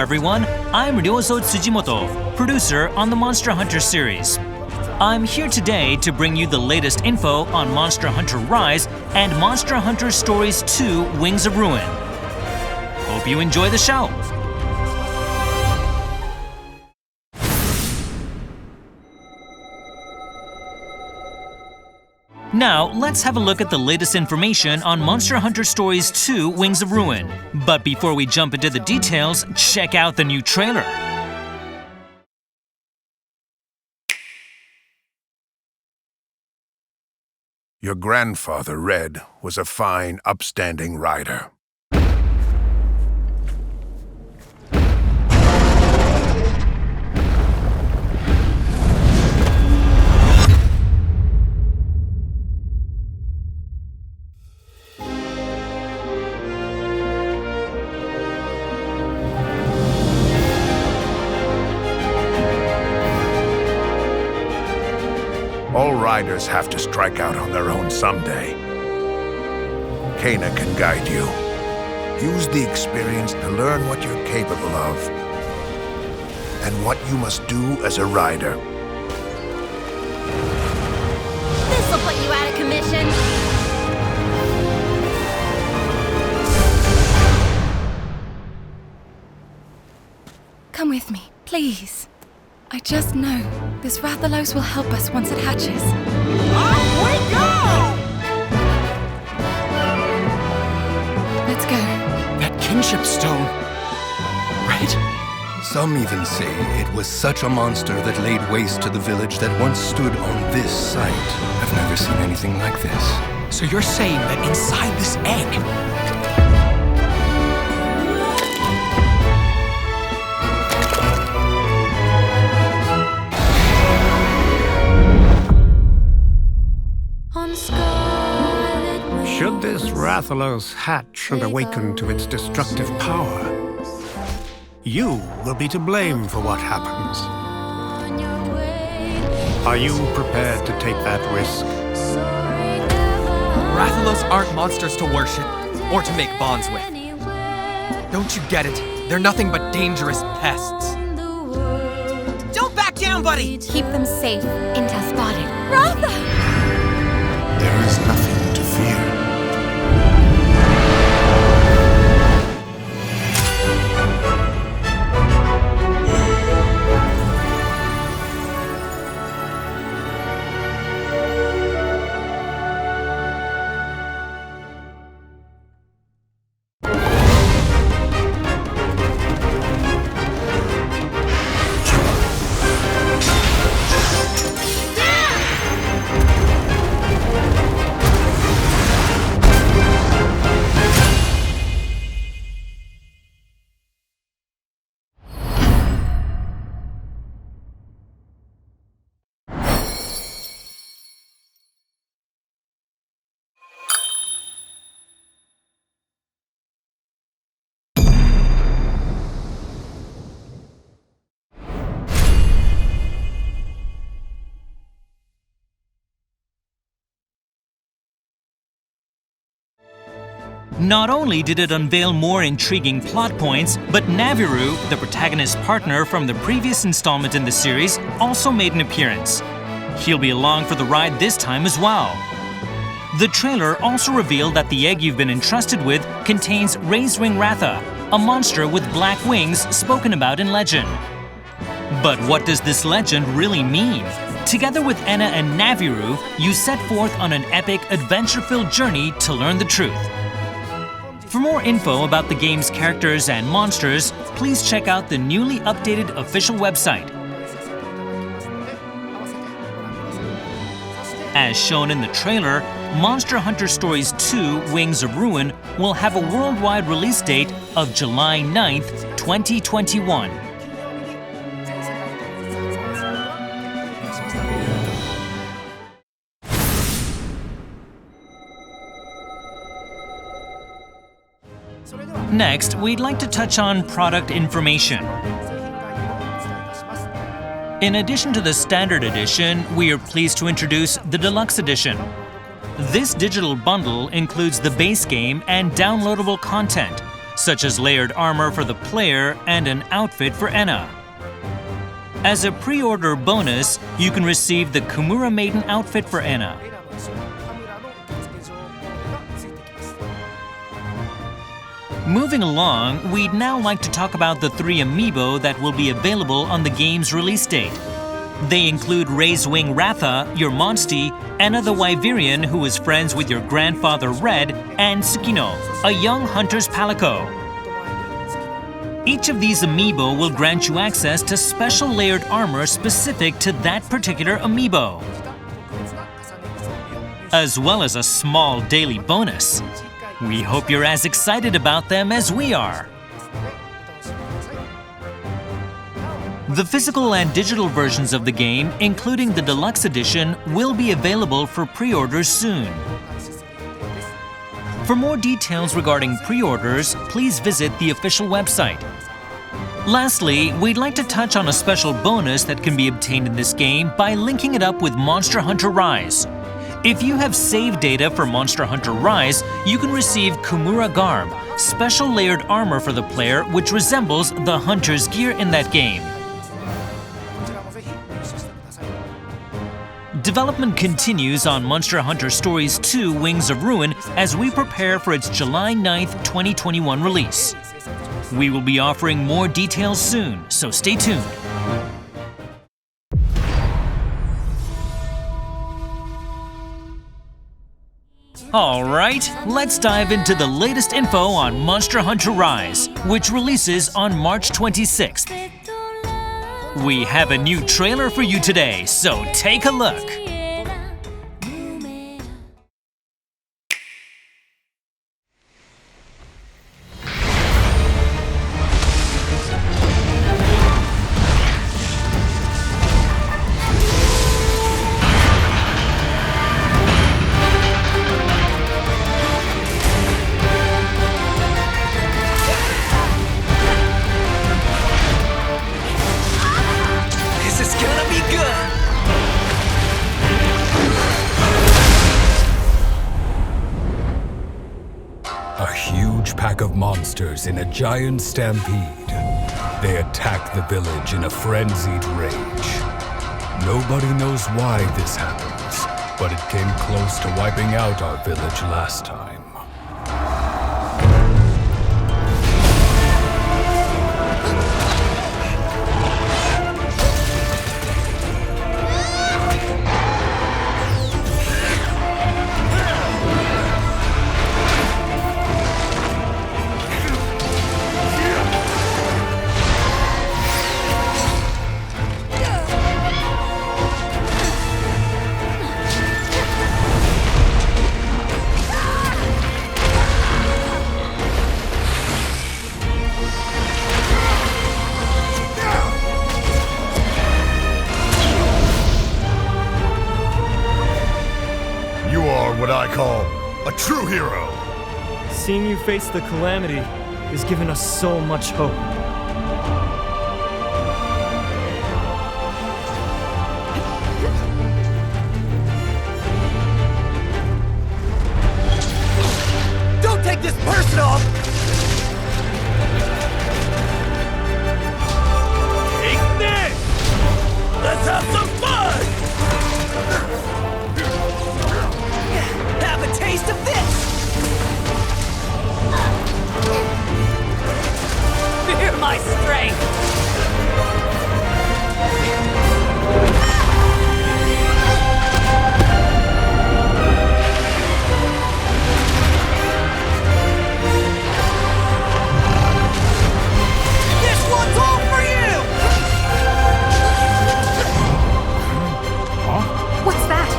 everyone, I'm Ryozo Tsujimoto, producer on the Monster Hunter series. I'm here today to bring you the latest info on Monster Hunter Rise and Monster Hunter Stories 2 Wings of Ruin. Hope you enjoy the show! Now, let's have a look at the latest information on Monster Hunter Stories 2 Wings of Ruin. But before we jump into the details, check out the new trailer. Your grandfather, Red, was a fine, upstanding rider. All riders have to strike out on their own someday. Kana can guide you. Use the experience to learn what you're capable of and what you must do as a rider. This'll put you out of commission. Come with me, please. I just know this Rathalos will help us once it hatches. Off we go! Let's go. That kinship stone. Right? Some even say it was such a monster that laid waste to the village that once stood on this site. I've never seen anything like this. So you're saying that inside this egg... Should this Rathalos hatch and awaken to its destructive power, you will be to blame for what happens. Are you prepared to take that risk? Rathalos aren't monsters to worship or to make bonds with. Don't you get it? They're nothing but dangerous pests. Don't back down, buddy! Keep them safe until spotted. Ratha! There is nothing to fear. Not only did it unveil more intriguing plot points, but Naviru, the protagonist's partner from the previous installment in the series, also made an appearance. He'll be along for the ride this time as well. The trailer also revealed that the egg you've been entrusted with contains Raisewing Ratha, a monster with black wings spoken about in legend. But what does this legend really mean? Together with Enna and Naviru, you set forth on an epic, adventure-filled journey to learn the truth. For more info about the game's characters and monsters, please check out the newly updated official website. As shown in the trailer, Monster Hunter Stories 2 Wings of Ruin will have a worldwide release date of July 9th, 2021. Next, we'd like to touch on product information. In addition to the Standard Edition, we are pleased to introduce the Deluxe Edition. This digital bundle includes the base game and downloadable content, such as layered armor for the player and an outfit for Enna. As a pre-order bonus, you can receive the Kimura Maiden outfit for Enna. Moving along, we'd now like to talk about the 3 amiibo that will be available on the game's release date. They include Ray's Wing Ratha, your Monstie, Enna the Wyverian, who is friends with your grandfather Red, and Tsukino, a young hunter's palico. Each of these amiibo will grant you access to special layered armor specific to that particular amiibo, as well as a small daily bonus. We hope you're as excited about them as we are. The physical and digital versions of the game, including the deluxe edition, will be available for pre-orders soon. For more details regarding pre-orders, please visit the official website. Lastly, we'd like to touch on a special bonus that can be obtained in this game by linking it up with Monster Hunter Rise. If you have save data for Monster Hunter Rise, you can receive Kimura Garb, special layered armor for the player which resembles the hunter's gear in that game. Development continues on Monster Hunter Stories 2 Wings of Ruin as we prepare for its July 9th, 2021 release. We will be offering more details soon, so stay tuned. Alright, let's dive into the latest info on Monster Hunter Rise, which releases on March 26th. We have a new trailer for you today, so take a look. Of monsters in a giant stampede. They attack the village in a frenzied rage. Nobody knows why this happens, but it came close to wiping out our village last time. What I call a true hero. Seeing you face the calamity has given us so much hope. Don't take this personal! Take this! Let's have some fun! Have a taste of this! Fear my strength! This one's all for you! What's that?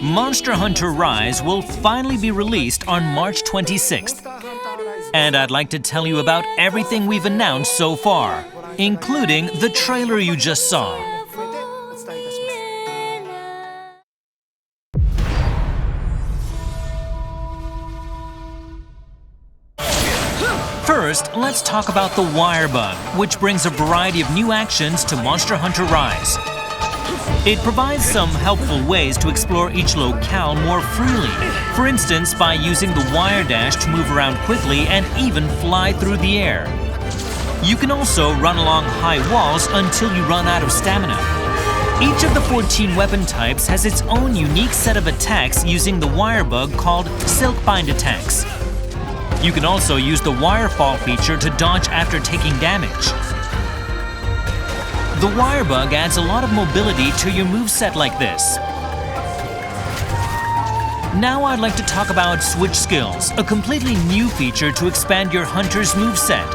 Monster Hunter Rise will finally be released on March 26th. And I'd like to tell you about everything we've announced so far, including the trailer you just saw. first, let's talk about the Wire Bug, which brings a variety of new actions to Monster Hunter Rise. It provides some helpful ways to explore each locale more freely. For instance, by using the wire dash to move around quickly and even fly through the air. You can also run along high walls until you run out of stamina. Each of the 14 weapon types has its own unique set of attacks using the Wire Bug called Silkbind attacks. You can also use the Wire Fall feature to dodge after taking damage. The Wire Bug adds a lot of mobility to your moveset like this. Now I'd like to talk about Switch Skills, a completely new feature to expand your hunter's moveset.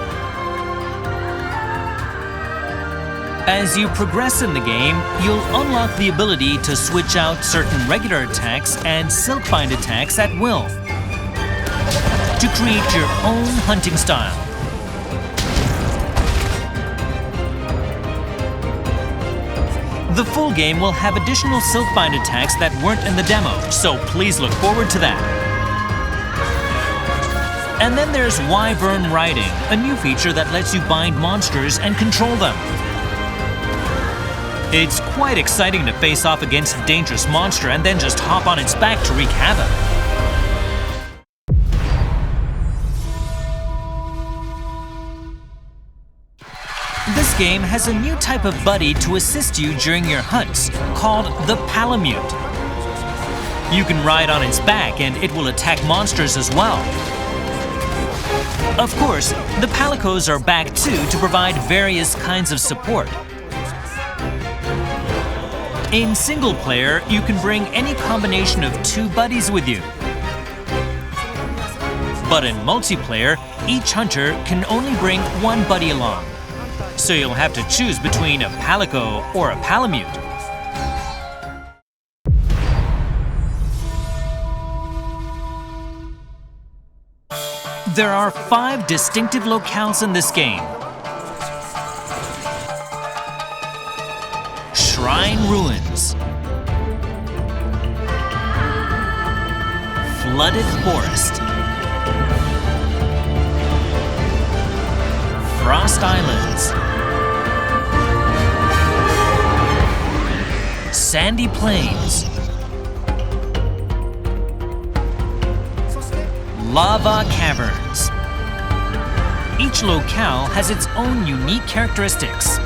As you progress in the game, you'll unlock the ability to switch out certain regular attacks and Silkbind attacks at will to create your own hunting style. The full game will have additional Silkbind attacks that weren't in the demo, so please look forward to that. And then there's Wyvern Riding, a new feature that lets you bind monsters and control them. It's quite exciting to face off against a dangerous monster and then just hop on its back to wreak havoc. This game has a new type of buddy to assist you during your hunts, called the Palamute. You can ride on its back and it will attack monsters as well. Of course, the Palicos are back too to provide various kinds of support. In single player, you can bring any combination of 2 buddies with you. But in multiplayer, each hunter can only bring 1 buddy along. So you'll have to choose between a Palico or a Palamute. There are 5 distinctive locales in this game. Shrine Ruins, Flooded Forest, Frost Islands, Sandy Plains, Lava Caverns. Each locale has its own unique characteristics.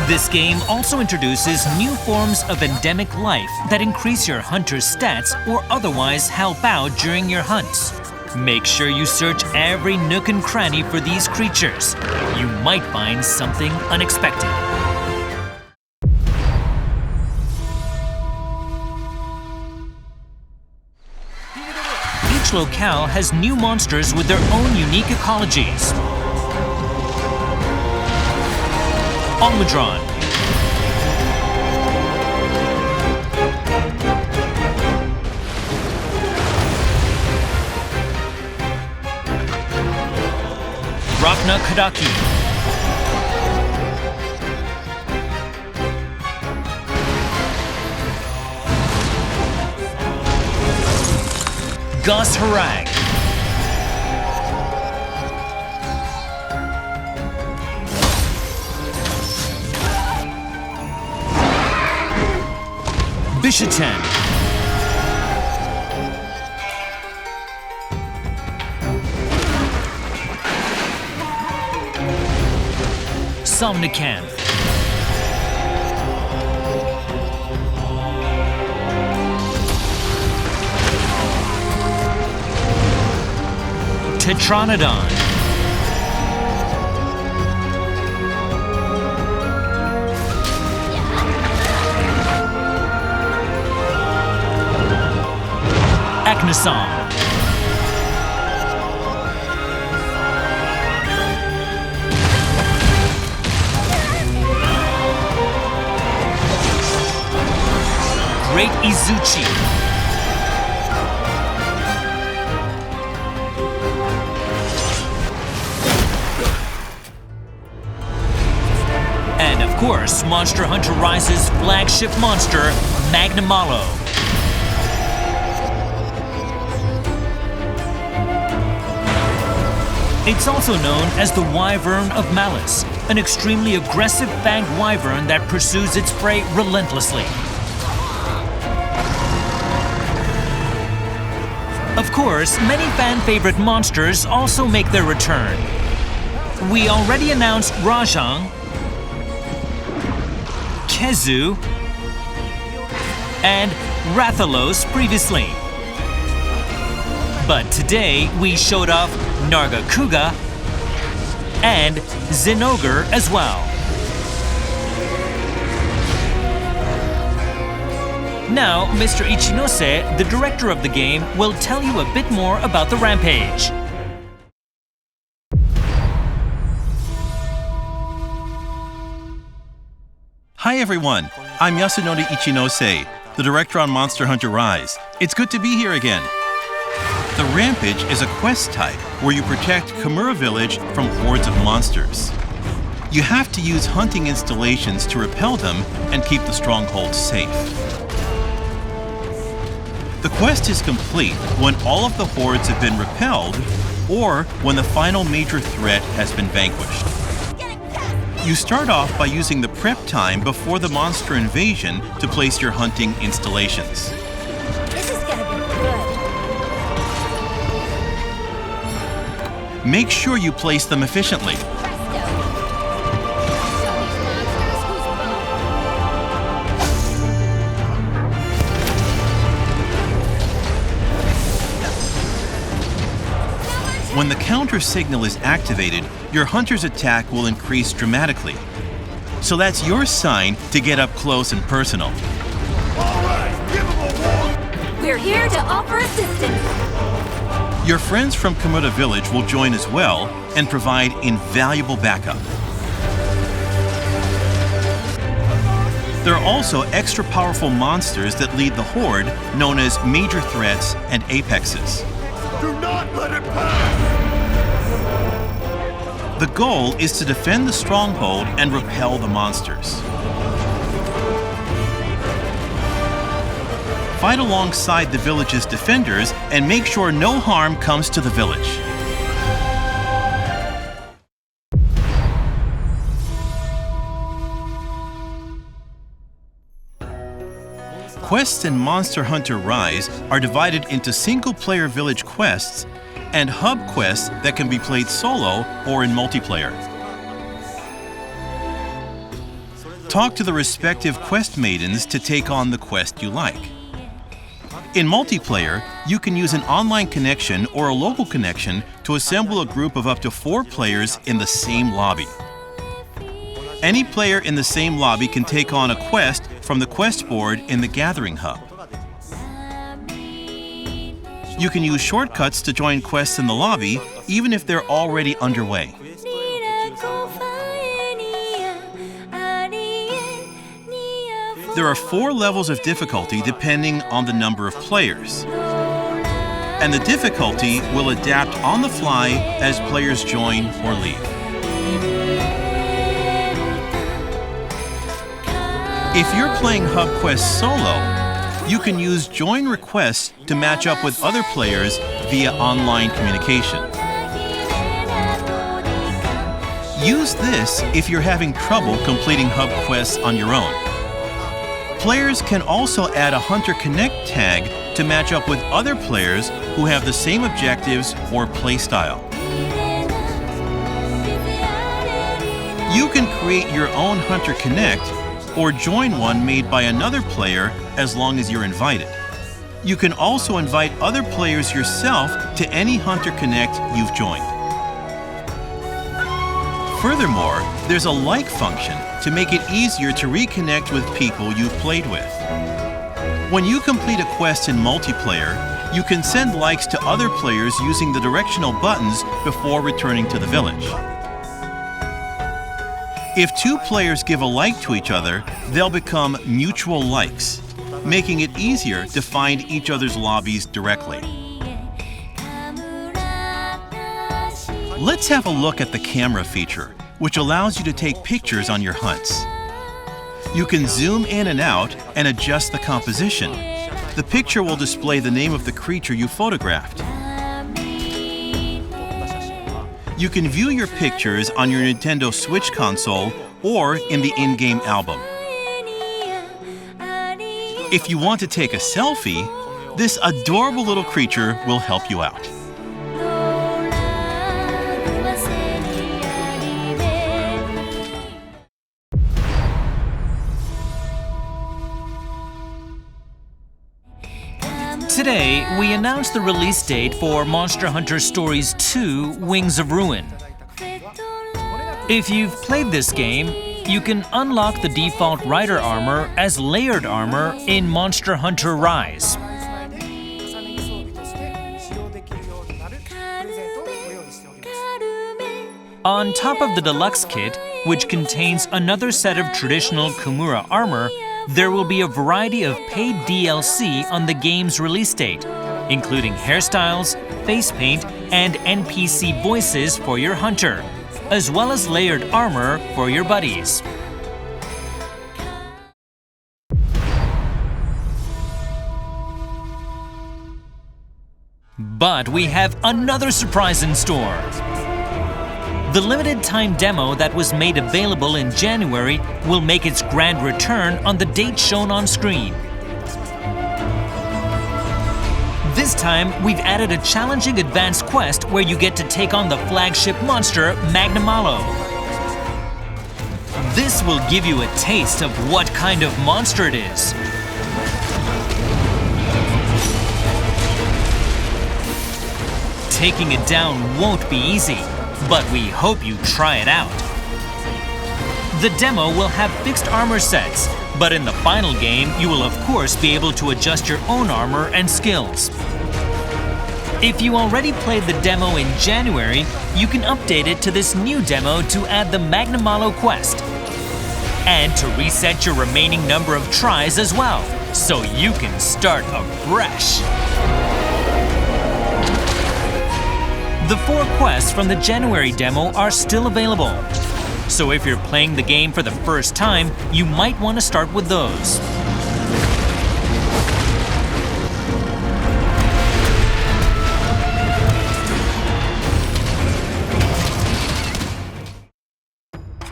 This game also introduces new forms of endemic life that increase your hunter's stats or otherwise help out during your hunts. Make sure you search every nook and cranny for these creatures. You might find something unexpected. Each locale has new monsters with their own unique ecologies. Almudron, tobi-kadachi, Gus Harag, Bishatan, Somnicam, Tetranadon, Aknasom, Great Izuchi, and of course, Monster Hunter Rise's flagship monster, Magnamalo. It's also known as the Wyvern of Malice, an extremely aggressive fanged wyvern that pursues its prey relentlessly. Of course, many fan-favorite monsters also make their return. We already announced Rajang, Kezu, and Rathalos previously. But today, we showed off Nargacuga and Zinogre as well. Now, Mr. Ichinose, the director of the game, will tell you a bit more about the Rampage. Hi everyone, I'm Yasunori Ichinose, the director on Monster Hunter Rise. It's good to be here again. The Rampage is a quest type where you protect Kamura Village from hordes of monsters. You have to use hunting installations to repel them and keep the stronghold safe. The quest is complete when all of the hordes have been repelled or when the final major threat has been vanquished. You start off by using the prep time before the monster invasion to place your hunting installations. This is gonna be good. Make sure you place them efficiently. When the counter signal is activated, your hunter's attack will increase dramatically. So that's your sign to get up close and personal. We're here to offer assistance. Your friends from Kamura Village will join as well and provide invaluable backup. There are also extra powerful monsters that lead the horde, known as major threats and apexes. Do not let it pass! The goal is to defend the stronghold and repel the monsters. Fight alongside the village's defenders and make sure no harm comes to the village. Quests in Monster Hunter Rise are divided into single-player village quests and hub quests that can be played solo or in multiplayer. Talk to the respective quest maidens to take on the quest you like. In multiplayer, you can use an online connection or a local connection to assemble a group of up to 4 players in the same lobby. Any player in the same lobby can take on a quest from the quest board in the Gathering Hub. You can use shortcuts to join quests in the lobby, even if they're already underway. There are 4 levels of difficulty depending on the number of players. And the difficulty will adapt on the fly as players join or leave. If you're playing Hub Quest solo, you can use join requests to match up with other players via online communication. Use this if you're having trouble completing Hub Quests on your own. Players can also add a Hunter Connect tag to match up with other players who have the same objectives or playstyle. You can create your own Hunter Connect or join one made by another player as long as you're invited. You can also invite other players yourself to any Hunter Connect you've joined. Furthermore, there's a like function to make it easier to reconnect with people you've played with. When you complete a quest in multiplayer, you can send likes to other players using the directional buttons before returning to the village. If 2 players give a like to each other, they'll become mutual likes, making it easier to find each other's lobbies directly. Let's have a look at the camera feature, which allows you to take pictures on your hunts. You can zoom in and out and adjust the composition. The picture will display the name of the creature you photographed. You can view your pictures on your Nintendo Switch console or in the in-game album. If you want to take a selfie, this adorable little creature will help you out. Today, we announced the release date for Monster Hunter Stories 2: Wings of Ruin. If you've played this game, you can unlock the default rider armor as layered armor in Monster Hunter Rise. On top of the deluxe kit, which contains another set of traditional Kimura armor, there will be a variety of paid DLC on the game's release date, including hairstyles, face paint, and NPC voices for your hunter, as well as layered armor for your buddies. But we have another surprise in store. The limited-time demo that was made available in January will make its grand return on the date shown on screen. This time, we've added a challenging advanced quest where you get to take on the flagship monster, Magnamalo. This will give you a taste of what kind of monster it is. Taking it down won't be easy, but we hope you try it out. The demo will have fixed armor sets, but in the final game, you will of course be able to adjust your own armor and skills. If you already played the demo in January, you can update it to this new demo to add the Magnamalo quest, and to reset your remaining number of tries as well, so you can start afresh. The 4 quests from the January demo are still available, so if you're playing the game for the first time, you might want to start with those.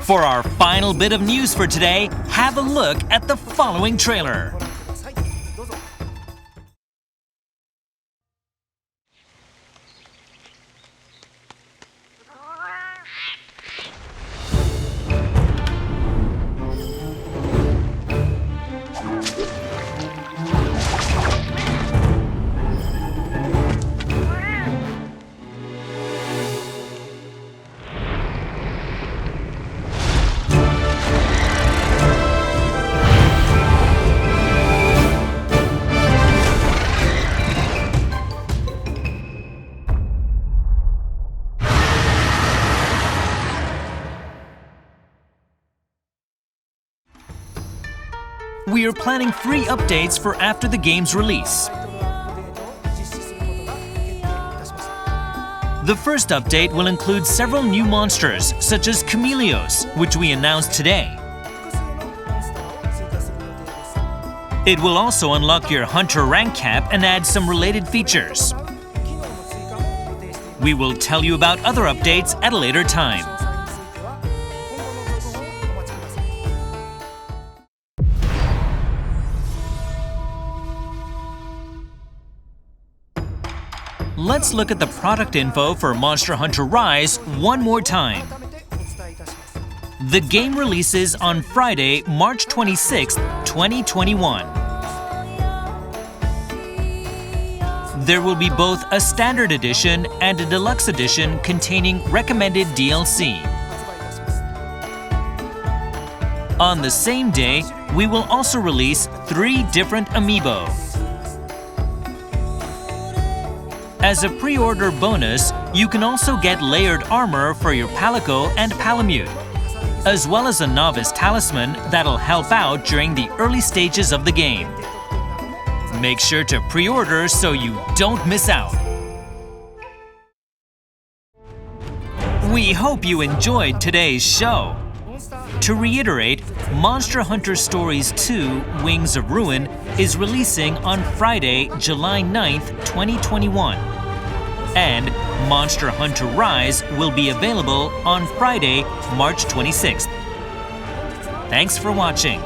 For our final bit of news for today, have a look at the following trailer. We are planning 3 updates for after the game's release. The first update will include several new monsters, such as Chameleos, which we announced today. It will also unlock your Hunter rank cap and add some related features. We will tell you about other updates at a later time. Let's look at the product info for Monster Hunter Rise one more time. The game releases on Friday, March 26, 2021. There will be both a standard edition and a deluxe edition containing recommended DLC. On the same day, we will also release 3 different amiibo. As a pre-order bonus, you can also get layered armor for your Palico and Palamute, as well as a novice talisman that'll help out during the early stages of the game. Make sure to pre-order so you don't miss out. We hope you enjoyed today's show. To reiterate, Monster Hunter Stories 2: Wings of Ruin is releasing on Friday, July 9th, 2021. And Monster Hunter Rise will be available on Friday, March 26th. Thanks for watching.